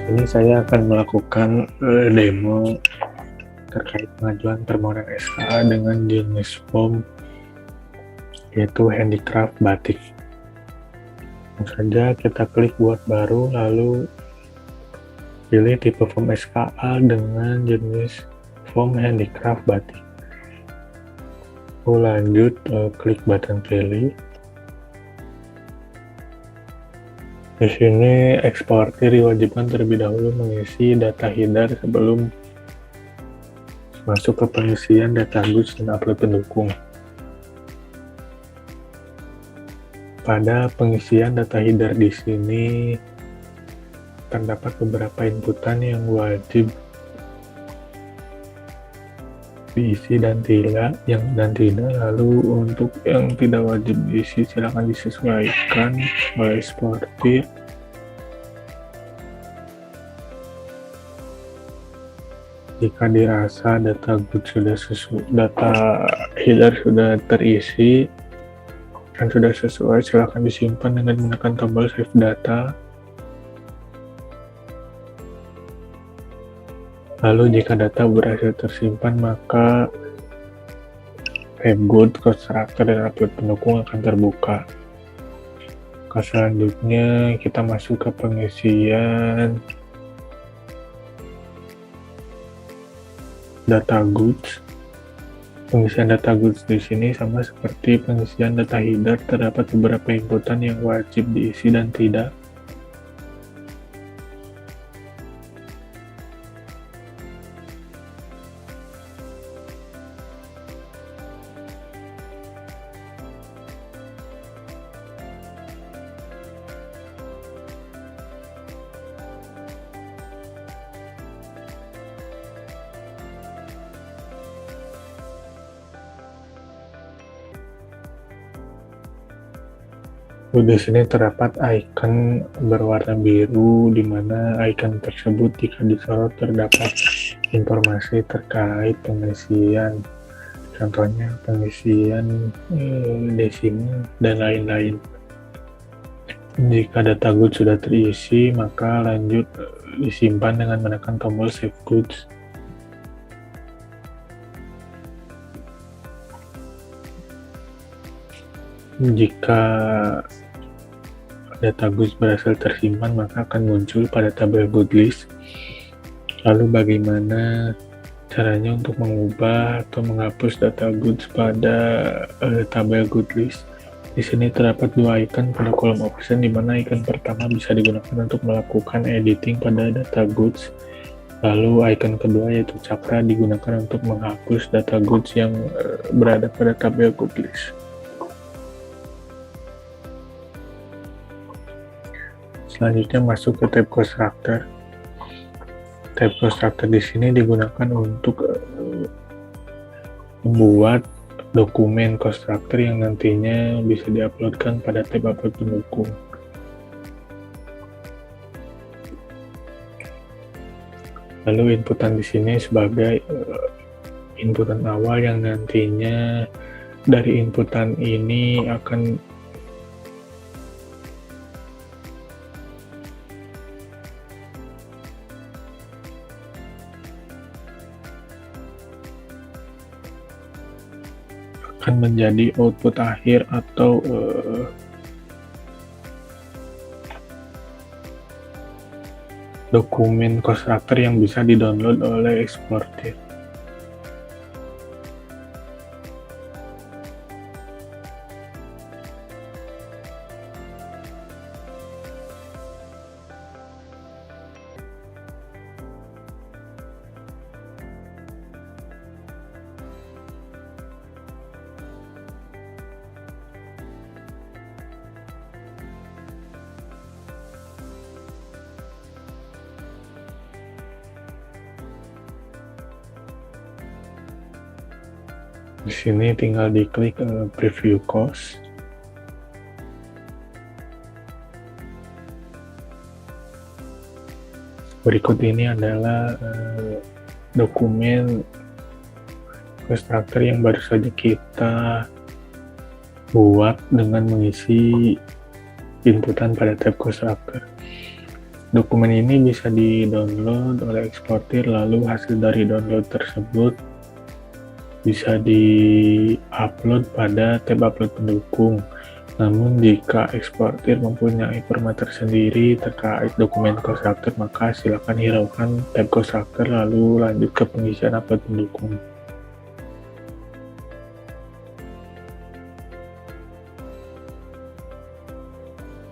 Ini saya akan melakukan demo terkait pengajuan permohonan SKA dengan jenis form yaitu handicraft batik. Langsung saja kita klik buat baru, lalu pilih tipe form SKA dengan jenis form handicraft batik. Lanjut klik button pilih. Di sini eksportir diwajibkan terlebih dahulu mengisi data header sebelum masuk ke pengisian data goods dan upload pendukung. Pada pengisian data header di sini terdapat beberapa inputan yang wajib diisi dan tidak, lalu untuk yang tidak wajib diisi silakan disesuaikan oleh eksportir. Jika dirasa data header sudah terisi dan sudah sesuai, silakan disimpan dengan menggunakan tombol save data. Lalu jika data berhasil tersimpan, maka tab good, constructor, dan upload pendukung akan terbuka. Selanjutnya kita masuk ke pengisian data goods. Pengisian data goods di sini sama seperti pengisian data header, terdapat beberapa inputan yang wajib diisi dan tidak. Di sini terdapat icon berwarna biru, di mana icon tersebut jika disorot terdapat informasi terkait pengisian, contohnya pengisian desimal dan lain-lain. Jika data goods sudah terisi, maka lanjut disimpan dengan menekan tombol save goods. Jika data goods berhasil tersimpan, maka akan muncul pada tabel good list. Lalu bagaimana caranya untuk mengubah atau menghapus data goods pada tabel good list? Di sini terdapat dua icon pada kolom option, di mana icon pertama bisa digunakan untuk melakukan editing pada data goods. Lalu icon kedua yaitu cakra digunakan untuk menghapus data goods yang berada pada tabel good list. Selanjutnya masuk ke tab constructor. Tab constructor di sini digunakan untuk membuat dokumen constructor yang nantinya bisa diuploadkan pada tab upload pendukung. Lalu inputan di sini sebagai inputan awal yang nantinya dari inputan ini akan menjadi output akhir atau dokumen constructor yang bisa di-download oleh eksportir. Di sini tinggal diklik preview cost. Berikut ini adalah dokumen constructor yang baru saja kita buat dengan mengisi inputan pada tab constructor. Dokumen ini bisa di-download oleh eksportir, lalu hasil dari download tersebut bisa di-upload pada tab upload pendukung. Namun jika eksportir mempunyai format tersendiri terkait dokumen constructor, maka silakan hiraukan tab constructor lalu lanjut ke pengisian upload pendukung.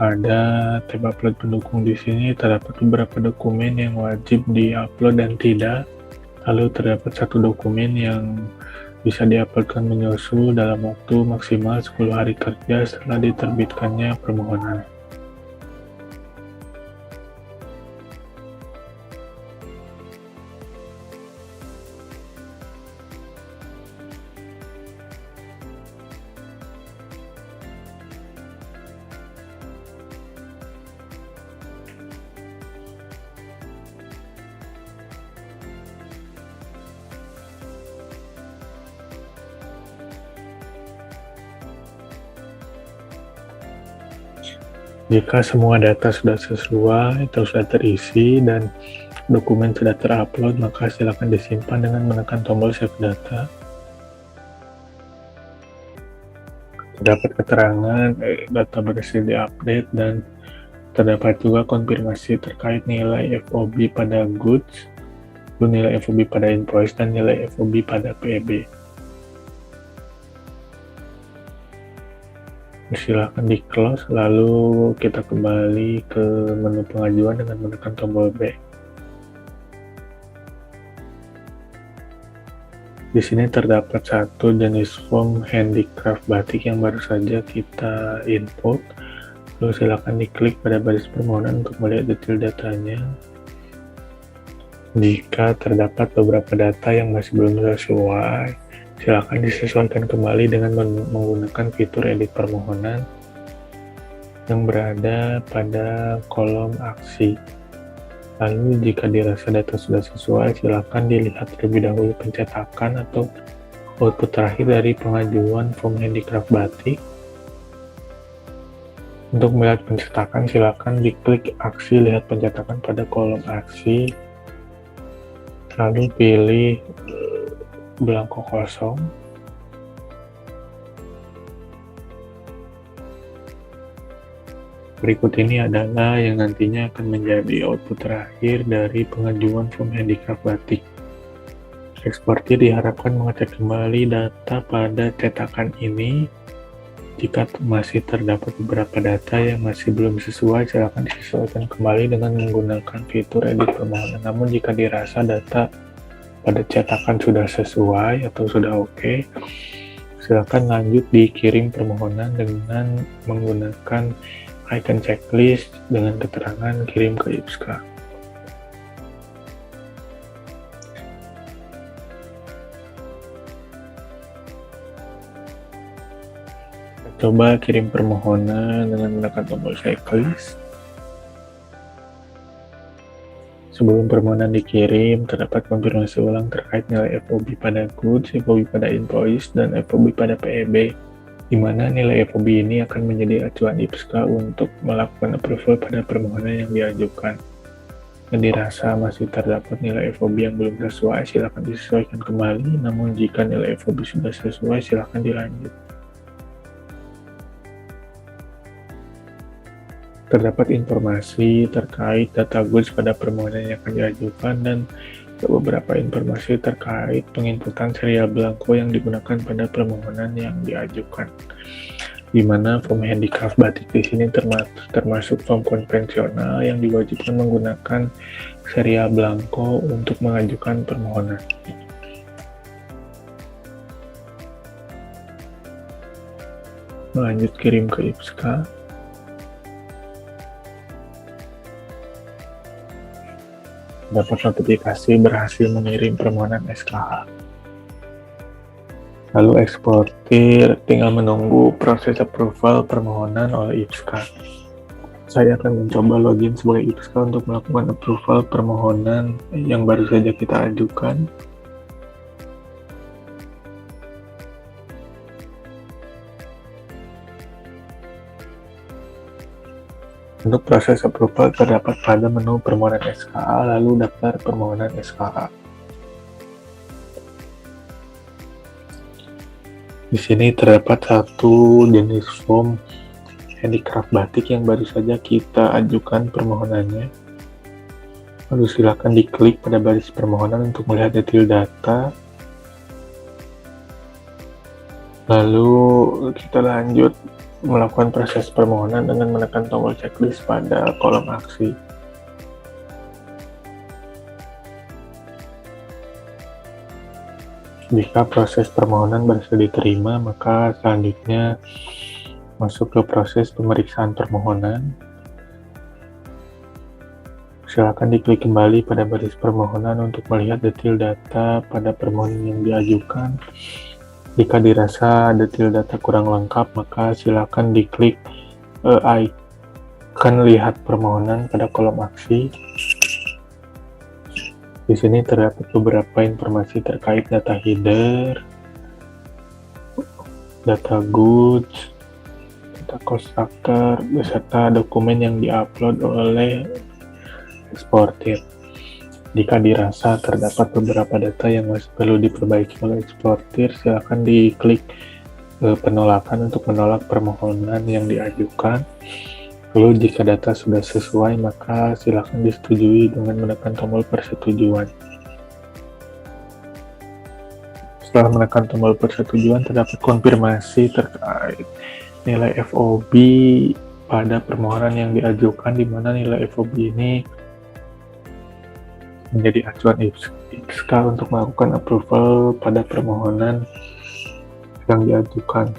Pada tab upload pendukung di sini terdapat beberapa dokumen yang wajib di-upload dan tidak. Lalu terdapat satu dokumen yang bisa diuploadkan menyusul dalam waktu maksimal 10 hari kerja setelah diterbitkannya permohonan. Jika semua data sudah sesuai atau sudah terisi dan dokumen sudah terupload, maka silakan disimpan dengan menekan tombol save data. Terdapat keterangan data berhasil diupdate dan terdapat juga konfirmasi terkait nilai FOB pada goods, nilai FOB pada invoice, dan nilai FOB pada PEB. Silahkan di close, lalu kita kembali ke menu pengajuan dengan menekan tombol B. Di sini terdapat satu jenis form handicraft batik yang baru saja kita input. Lalu silakan diklik pada baris permohonan untuk melihat detail datanya. Jika terdapat beberapa data yang masih belum sesuai, silakan disesuaikan kembali dengan menggunakan fitur edit permohonan yang berada pada kolom aksi. Lalu jika dirasa data sudah sesuai, silakan dilihat terlebih dahulu pencetakan atau output terakhir dari pengajuan form handicraft batik. Untuk melihat pencetakan, silakan diklik aksi lihat pencetakan pada kolom aksi, lalu pilih belangko kosong. Berikut ini adalah yang nantinya akan menjadi output terakhir dari pengajuan form handicraft batik. Eksportir diharapkan mengecek kembali data pada cetakan ini. Jika masih terdapat beberapa data yang masih belum sesuai, silakan disesuaikan kembali dengan menggunakan fitur edit permohonan. Namun jika dirasa data pada cetakan sudah sesuai atau sudah oke, silakan lanjut dikirim permohonan dengan menggunakan icon checklist dengan keterangan kirim ke IPSCA. Coba kirim permohonan dengan menekan tombol checklist. Sebelum permohonan dikirim, terdapat konfirmasi ulang terkait nilai FOB pada goods, FOB pada invoice, dan FOB pada PEB, di mana nilai FOB ini akan menjadi acuan IPSCA untuk melakukan approval pada permohonan yang diajukan. Dan dirasa masih terdapat nilai FOB yang belum sesuai, silakan disesuaikan kembali. Namun jika nilai FOB sudah sesuai, silakan dilanjut. Terdapat informasi terkait data goods pada permohonan yang akan diajukan dan beberapa informasi terkait penginputan serial belangko yang digunakan pada permohonan yang diajukan. Di mana form handicraft batik di sini termasuk form konvensional yang diwajibkan menggunakan serial belangko untuk mengajukan permohonan. Lanjut kirim ke IPSCA. Dapat notifikasi berhasil mengirim permohonan SKH. Lalu eksportir tinggal menunggu proses approval permohonan oleh IPSCA. Saya akan mencoba login sebagai IPSCA untuk melakukan approval permohonan yang baru saja kita ajukan. Untuk proses approval terdapat pada menu permohonan SKA, lalu daftar permohonan SKA. Di sini terdapat satu jenis form handicraft batik yang baru saja kita ajukan permohonannya. Lalu silakan diklik pada baris permohonan untuk melihat detail data. Lalu kita lanjut melakukan proses permohonan dengan menekan tombol checklist pada kolom aksi. Jika proses permohonan berhasil diterima, maka selanjutnya masuk ke proses pemeriksaan permohonan. Silakan diklik kembali pada baris permohonan untuk melihat detail data pada permohonan yang diajukan. Jika dirasa detail data kurang lengkap, maka silakan diklik icon lihat permohonan pada kolom aksi. Di sini terdapat beberapa informasi terkait data header, data goods, data constructor, beserta dokumen yang diupload oleh eksportir. Jika dirasa terdapat beberapa data yang masih perlu diperbaiki oleh eksportir, silakan diklik penolakan untuk menolak permohonan yang diajukan. Lalu jika data sudah sesuai, maka silakan disetujui dengan menekan tombol persetujuan. Setelah menekan tombol persetujuan, terdapat konfirmasi terkait nilai FOB pada permohonan yang diajukan, di mana nilai FOB ini menjadi acuan IPSKA untuk melakukan approval pada permohonan yang diajukan.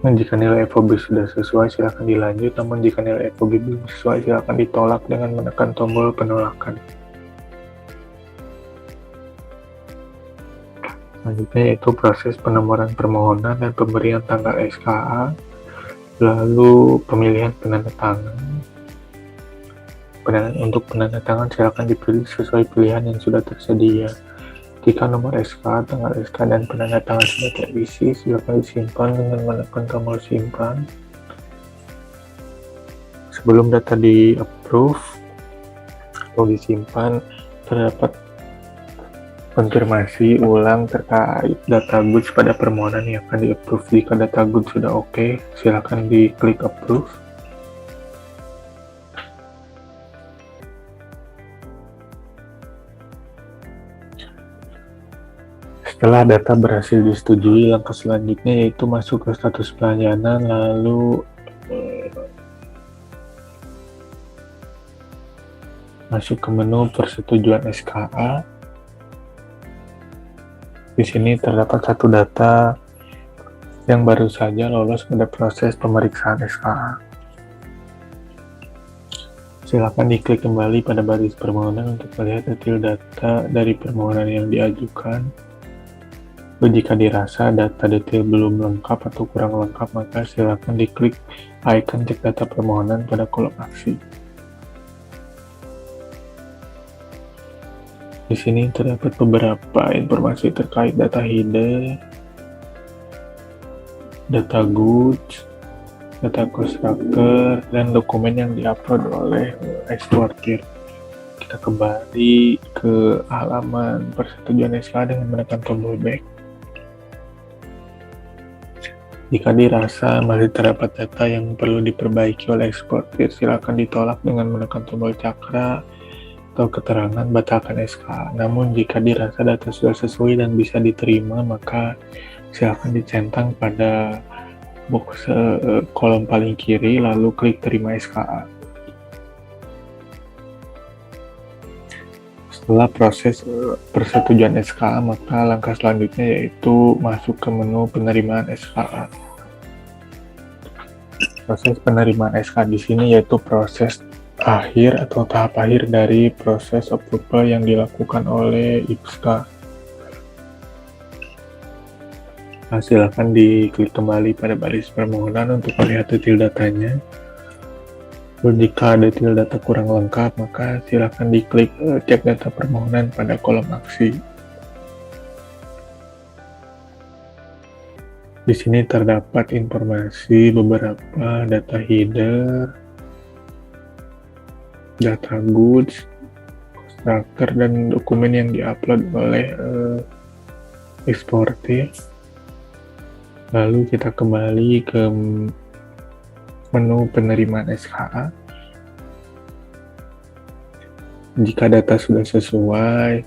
Dan jika nilai FOB sudah sesuai, silakan dilanjut. Namun jika nilai FOB belum sesuai, silakan ditolak dengan menekan tombol penolakan. Selanjutnya yaitu proses penomoran permohonan dan pemberian tanggal SKA, lalu pemilihan penanda tangan. Untuk penanda tangan silakan dipilih sesuai pilihan yang sudah tersedia. Jika nomor SK, tanggal SK, dan penanda tangan sudah terisi, silakan disimpan dengan menekan tombol simpan. Sebelum data di-approve atau disimpan, terdapat konfirmasi ulang terkait data goods pada permohonan yang akan di-approve. Jika data goods sudah oke, silakan diklik approve. Setelah data berhasil disetujui, langkah selanjutnya yaitu masuk ke status pelayanan, lalu masuk ke menu persetujuan SKA. Di sini terdapat satu data yang baru saja lolos pada proses pemeriksaan SKA. Silakan diklik kembali pada baris permohonan untuk melihat detail data dari permohonan yang diajukan. Jika dirasa data detail belum lengkap atau kurang lengkap, maka silakan diklik icon cek data permohonan pada kolom aksi. Di sini terdapat beberapa informasi terkait data header, data goods, data constructor, dan dokumen yang diupload oleh eksportir. Kita kembali ke halaman persetujuan SKA dengan menekan tombol back. Jika dirasa masih terdapat data yang perlu diperbaiki oleh eksportir, silakan ditolak dengan menekan tombol cakra atau keterangan batalkan SKA. Namun jika dirasa data sudah sesuai dan bisa diterima, maka silakan dicentang pada box kolom paling kiri, lalu klik terima SKA. Setelah proses persetujuan SKA, maka langkah selanjutnya yaitu masuk ke menu penerimaan SKA. Proses penerimaan SKA di sini yaitu proses akhir atau tahap akhir dari proses approval yang dilakukan oleh IPSKA. Nah, silakan diklik kembali pada baris permohonan untuk melihat detail datanya. Jika detail data kurang lengkap, maka silakan diklik cek data permohonan pada kolom aksi. Di sini terdapat informasi beberapa data header, data goods, constructor, dan dokumen yang diupload oleh eksportir. Lalu kita kembali ke menu penerimaan SKA. Jika data sudah sesuai,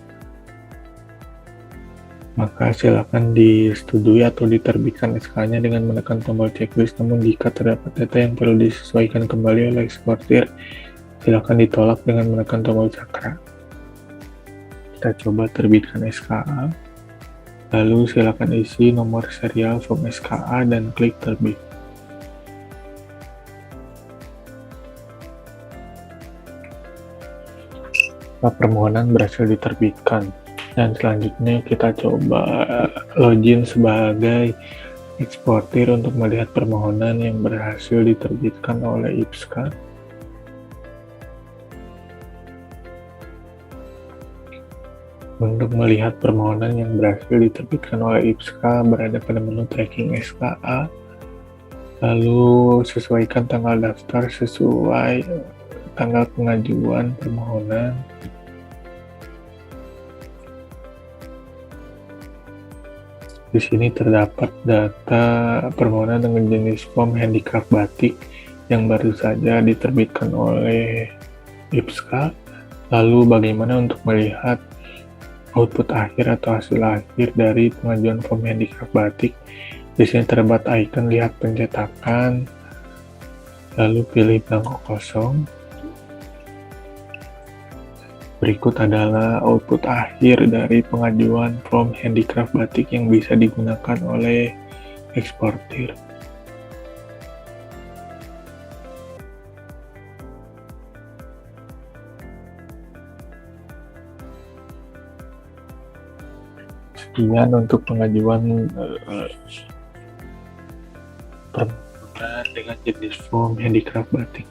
maka silakan disetujui atau diterbitkan SK-nya dengan menekan tombol checklist. Namun jika terdapat data yang perlu disesuaikan kembali oleh eksportir, silakan ditolak dengan menekan tombol cakra. Kita coba terbitkan SKA, lalu silakan isi nomor serial form SKA dan klik terbit. Permohonan berhasil diterbitkan. Dan selanjutnya kita coba login sebagai eksportir untuk melihat permohonan yang berhasil diterbitkan oleh IPSKA. Untuk melihat permohonan yang berhasil diterbitkan oleh IPSKA berada pada menu tracking SKA. Lalu sesuaikan tanggal daftar sesuai tanggal pengajuan permohonan. Di sini terdapat data permohonan dengan jenis form handicraft batik yang baru saja diterbitkan oleh IPSKA. Lalu bagaimana untuk melihat output akhir atau hasil akhir dari pengajuan form handicraft batik? Di sini terdapat icon lihat pencetakan, lalu pilih blanko kosong. Berikut adalah output akhir dari pengajuan form handicraft batik yang bisa digunakan oleh eksportir. Sekian untuk pengajuan permohonan dengan jenis form handicraft batik.